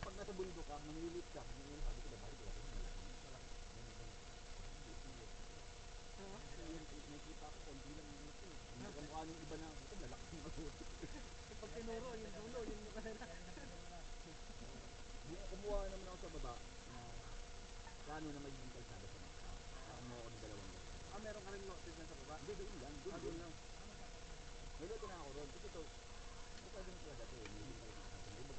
pag nasa bundok ka, manililit ka, manililit sabi ko ba, bakit wala ko malaki. Nakikita ko, konti lang yung ito. Hindi ka mukha ng iba na, ito lalaki ng agot. Pag tinuro, yung dulo, yung